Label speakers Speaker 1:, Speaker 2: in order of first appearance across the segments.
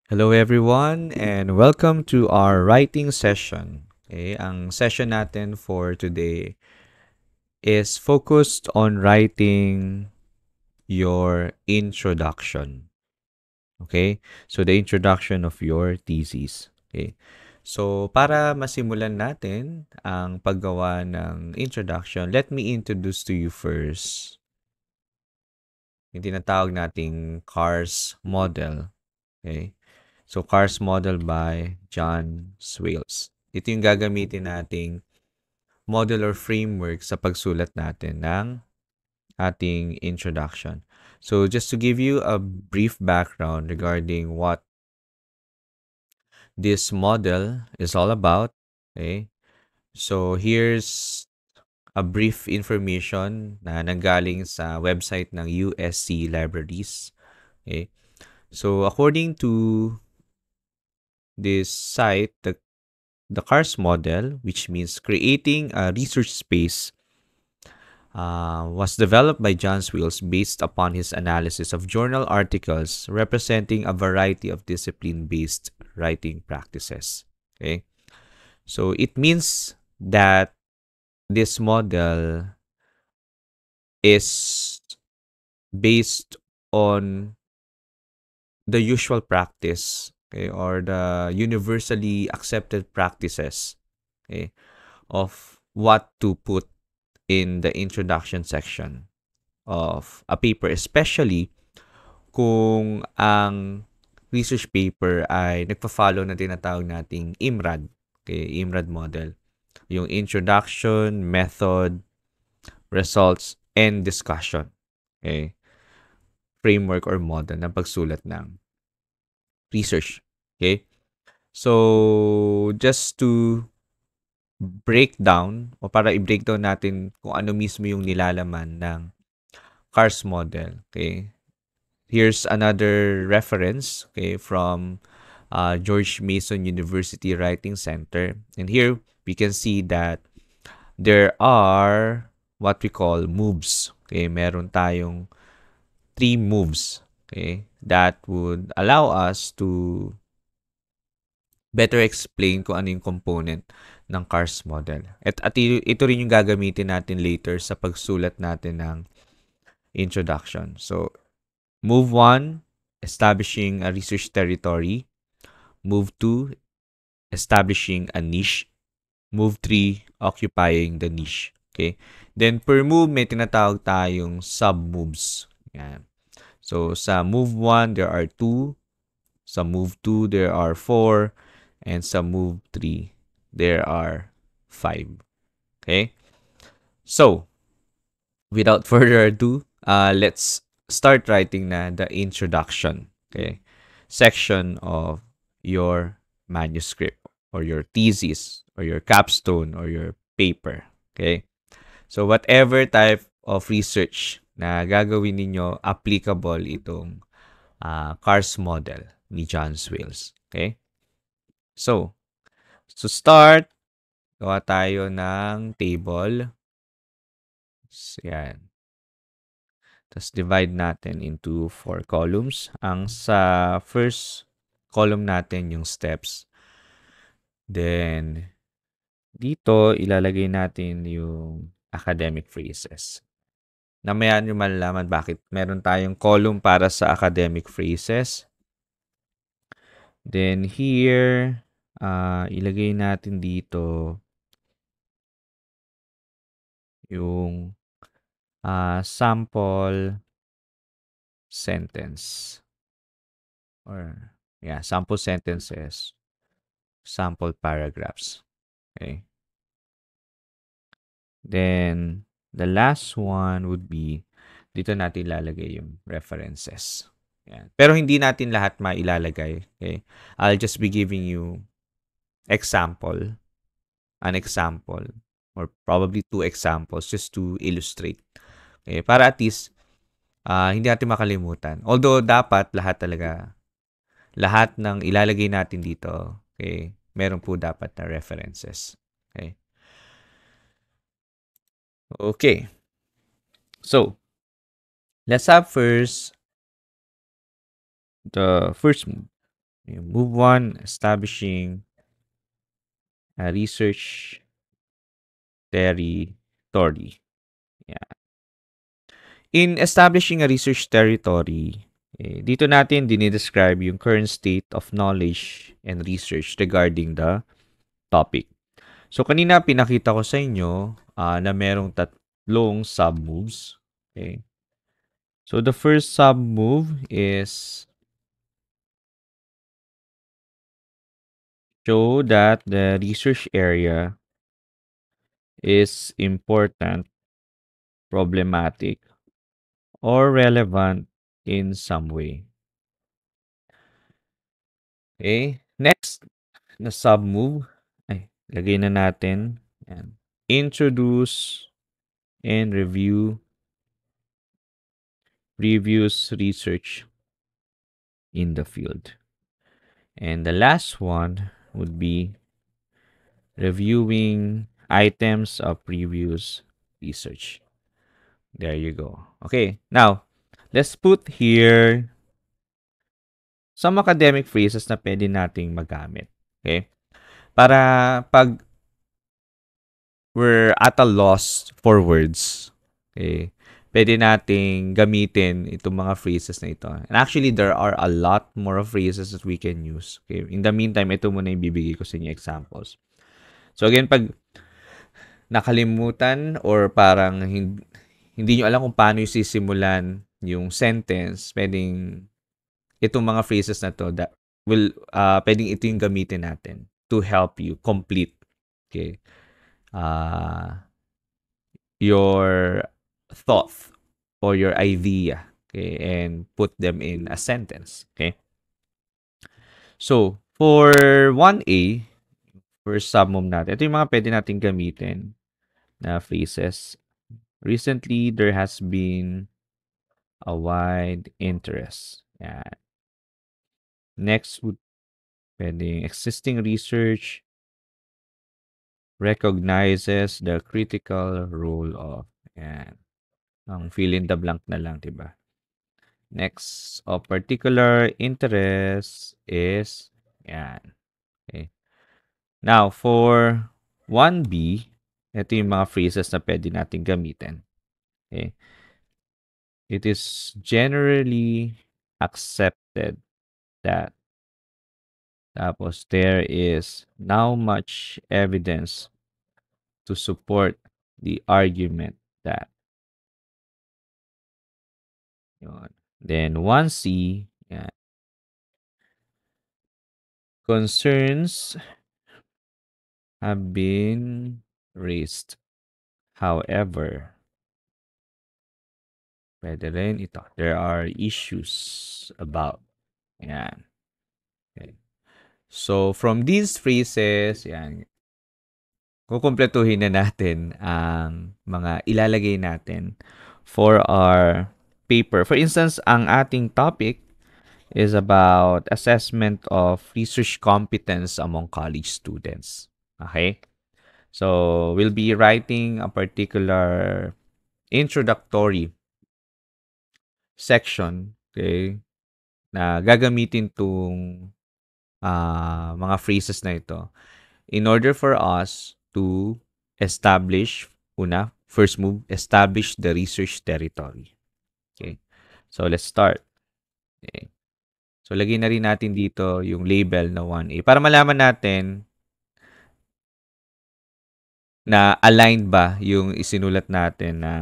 Speaker 1: Hello everyone and welcome to our writing session. Okay, ang session natin for today is focused on writing your introduction. Okay? So the introduction of your thesis. Okay. So para masimulan natin ang paggawa ng introduction, let me introduce to you first yung tinatawag nating CARS model. Okay? So, Cars Model by John Swales. Ito yung gagamitin nating model or framework sa pagsulat natin ng ating introduction. So, just to give you a brief background regarding what this model is all about, okay? So, here's a brief information na nanggaling sa website ng USC Libraries. Okay? So, according to this site, the CARS model, which means creating a research space, was developed by John Swales based upon his analysis of journal articles representing a variety of discipline-based writing practices. Okay, so it means that this model is based on the usual practice, okay, or the universally accepted practices, okay, of what to put in the introduction section of a paper, especially kung ang research paper ay nagpa-follow na tinatawag nating IMRAD. Okay, IMRAD model. Yung introduction, method, results, and discussion. Okay, framework or model ng pagsulat ng research. Okay, so just to break down o para i-breakdown natin kung ano mismo yung nilalaman ng CARS model. Okay, here's another reference, okay, from George Mason University Writing Center. And here we can see that there are what we call moves. Okay, meron tayong 3 moves, okay, that would allow us to better explain kung ano yung component ng CARS model. At ito rin yung gagamitin natin later sa pagsulat natin ng introduction. So, move 1, establishing a research territory. Move 2, establishing a niche. Move 3, occupying the niche. Okay? Then, per move, may tinatawag tayong sub-moves. Yan. So, sa move 1, there are 2. Sa move 2, there are 4. And sa move 3, there are 5. Okay? So, without further ado, let's start writing na the introduction, okay, section of your manuscript or your thesis or your capstone or your paper. Okay? So, whatever type of research na gagawin ninyo, applicable itong CARS model ni John Swales. Okay? So, to start, gawa tayo ng table. So, yan. Tapos divide natin into 4 columns. Ang sa first column natin yung steps. Then, dito ilalagay natin yung academic phrases. Namaya nyo malalaman bakit meron tayong column para sa academic phrases. Then here, ilagay natin dito yung sample sentence. Or, yeah, sample sentences, sample paragraphs. Okay. Then, the last one would be, dito natin ilalagay yung references. Yan. Pero hindi natin lahat mailalagay. Okay? I'll just be giving you an example, or probably 2 examples just to illustrate. Okay? Para at least, hindi natin makalimutan. Although, dapat lahat ng ilalagay natin dito, okay, meron po dapat na references. Okay? Okay. So, let's have first the first move. Move 1, establishing a research territory. Yeah. In establishing a research territory, dito natin dinidescribe yung current state of knowledge and research regarding the topic. So, kanina pinakita ko sa inyo na merong tatlong sub-moves. Okay? So, the first sub-move is show that the research area is important, problematic, or relevant in some way. Okay? Next na sub-move, lagay na natin. Yan. Introduce and review previous research in the field. And the last one would be reviewing items of previous research. There you go. Okay, now, let's put here some academic phrases na pwede nating magamit. Okay? Para pag we're at a loss for words, okay, pwede nating gamitin itong mga phrases na ito. And actually, there are a lot more phrases that we can use. Okay? In the meantime, ito muna yung bibigay ko sa inyo examples. So again, pag nakalimutan or parang hindi nyo alam kung paano yung sisimulan yung sentence, pwedeng itong mga phrases na to that will, pwedeng ito yung gamitin natin to help you complete, okay, your thought or your idea, okay, and put them in a sentence, okay? So, for 1A, first summum natin, ito yung mga pwede natin gamitin na phrases. Recently, there has been a wide interest. Yan. Next, pwedeng existing research recognizes the critical role of. Yan. Ang fill in the blank na lang, diba? Next, of particular interest is, yan. Okay. Now, for 1B, ito yung mga phrases na pwede natin gamitin. Okay. It is generally accepted that tapos there is now much evidence to support the argument that. Yun. Then 1C, yan. Concerns have been raised. However, pwede rin ito. There are issues about. Yan. Okay. So, from these phrases, yan, kukumpletuhin na natin ang mga ilalagay natin for our paper. For instance, ang ating topic is about assessment of research competence among college students. Okay? So, we'll be writing a particular introductory section, okay, na gagamitin tong mga phrases na ito in order for us to establish, first move, establish the research territory. Okay? So, let's start. Okay. So, lagyan na rin natin dito yung label na 1A para malaman natin na aligned ba yung isinulat natin na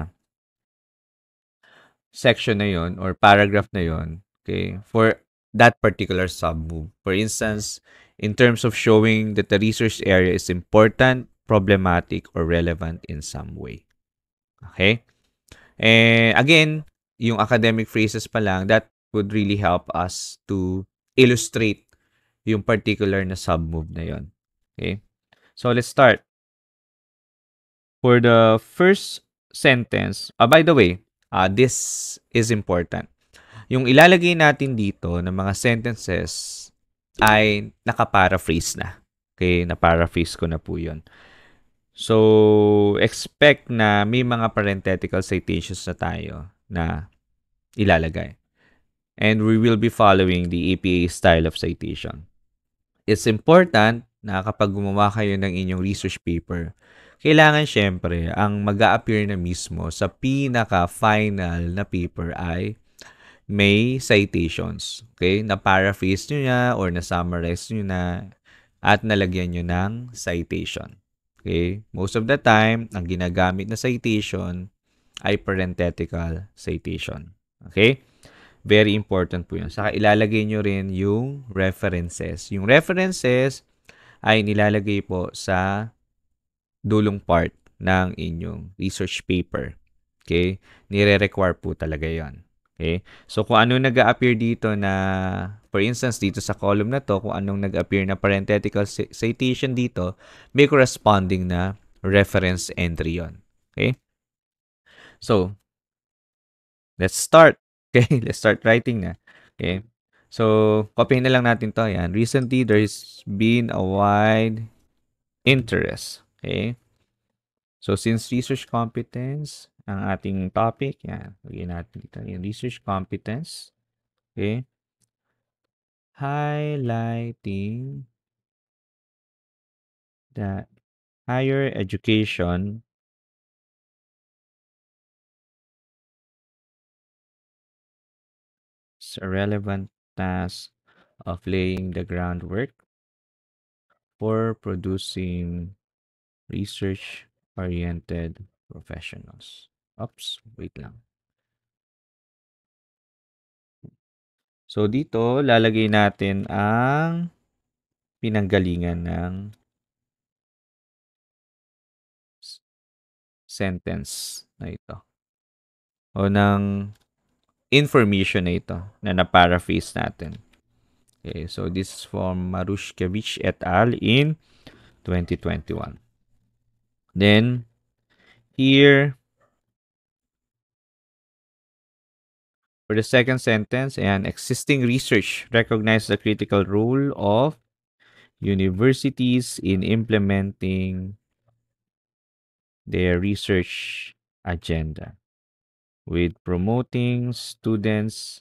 Speaker 1: section na yon or paragraph na yon, okay, for that particular sub-move. For instance, in terms of showing that the research area is important, problematic, or relevant in some way. Okay? And again, yung academic phrases pa lang, that would really help us to illustrate yung particular na sub-move na yon. Okay? So, let's start. For the first sentence, by the way, this is important. Yung ilalagay natin dito ng mga sentences ay naka-paraphrase na. Okay, na-paraphrase ko na po yun. So, expect na may mga parenthetical citations na tayo na ilalagay. and we will be following the APA style of citation. It's important na kapag gumawa kayo ng inyong research paper, kailangan syempre ang mag-a-appear na mismo sa pinaka-final na paper ay may citations. Okay? Na-paraphrase nyo na or na-summarize nyo na at nalagyan nyo ng citation. Okay? Most of the time, ang ginagamit na citation ay parenthetical citation. Okay? Very important po yun. Saka ilalagay nyo rin yung references. Yung references ay nilalagay po sa dulong part ng inyong research paper. Okay? Nire-require po talaga yon. Okay? So, kung ano nag-a-appear dito na, for instance, dito sa column na to, kung anong nag-appear na parenthetical citation dito, may corresponding na reference entry yon. Okay? So, let's start. Okay? Let's start writing na. Okay? So, copy na lang natin to. Yan. Recently, there's been a wide interest. Okay? So, since research competence, ang ating topic, yan. Lagyan natin dito yung research competence. Okay? Highlighting that higher education is a relevant task of laying the groundwork for producing research-oriented professionals. Oops, wait lang. So, dito, lalagay natin ang pinanggalingan ng sentence na ito. O ng information na ito na na-paraphrase natin. Okay, so this is from Marushkevich et al. In 2021. Then, here, for the second sentence, and existing research recognizes the critical role of universities in implementing their research agenda with promoting students'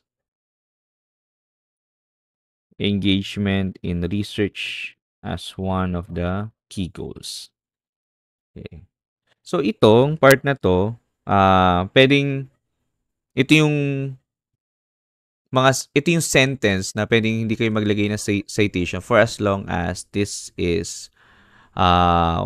Speaker 1: engagement in research as one of the key goals. Okay. So, itong part na to, pwedeng, ito yung ito yung sentence na pwedeng hindi kayo maglagay ng citation for as long as this is uh,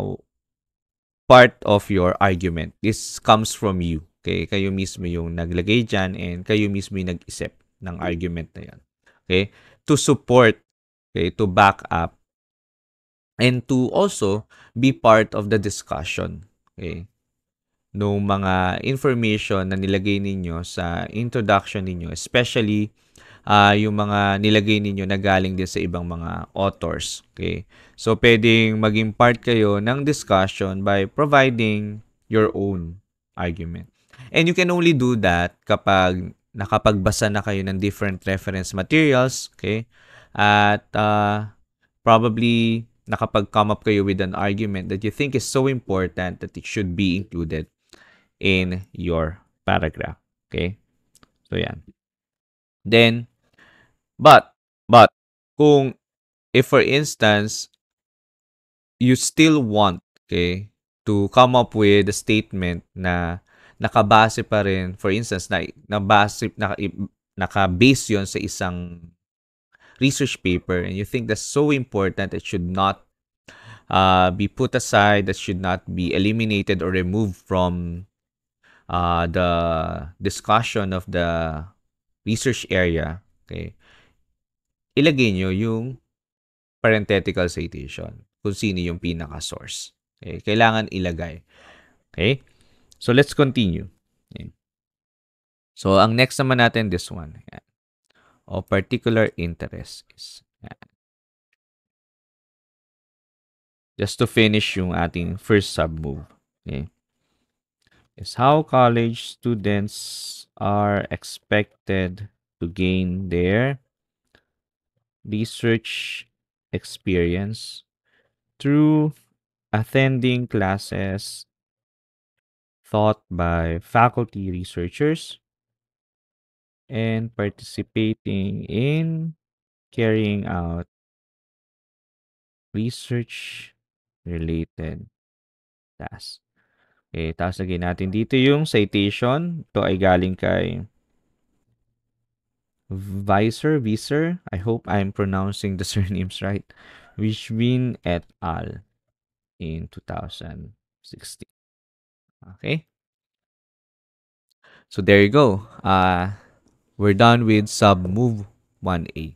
Speaker 1: part of your argument. This comes from you. Okay? Kayo mismo yung naglagay dyan and kayo mismo yung nag-isip ng argument na yan. Okay? To support, okay, to back up, and to also be part of the discussion. Okay? No mga information na nilagay ninyo sa introduction ninyo, especially yung mga nilagay ninyo na galing din sa ibang mga authors. Okay? So, pwedeng maging part kayo ng discussion by providing your own argument. And you can only do that kapag nakapagbasa na kayo ng different reference materials. Okay? At probably nakapag-come up kayo with an argument that you think is so important that it should be included in your paragraph. Okay? So, yan. Then, but, kung, if for instance, you still want, okay, to come up with a statement na nakabase pa rin, for instance, nakabase yon sa isang research paper and you think that's so important, it should not be put aside, that should not be eliminated or removed from the discussion of the research area, okay, ilagay nyo yung parenthetical citation kung sino yung pinaka-source. Okay? Kailangan ilagay. Okay? So, let's continue. Okay. So, ang next naman natin, this one. Yan. Of particular interest is, yan. Just to finish yung ating first sub-move. Okay? Is how college students are expected to gain their research experience through attending classes taught by faculty researchers and participating in carrying out research-related tasks. Okay, tapos lagyan natin dito yung citation. Ito ay galing kay Visor. I hope I'm pronouncing the surnames right. Wishwin et al. In 2016. Okay? So there you go. We're done with sub move 1A.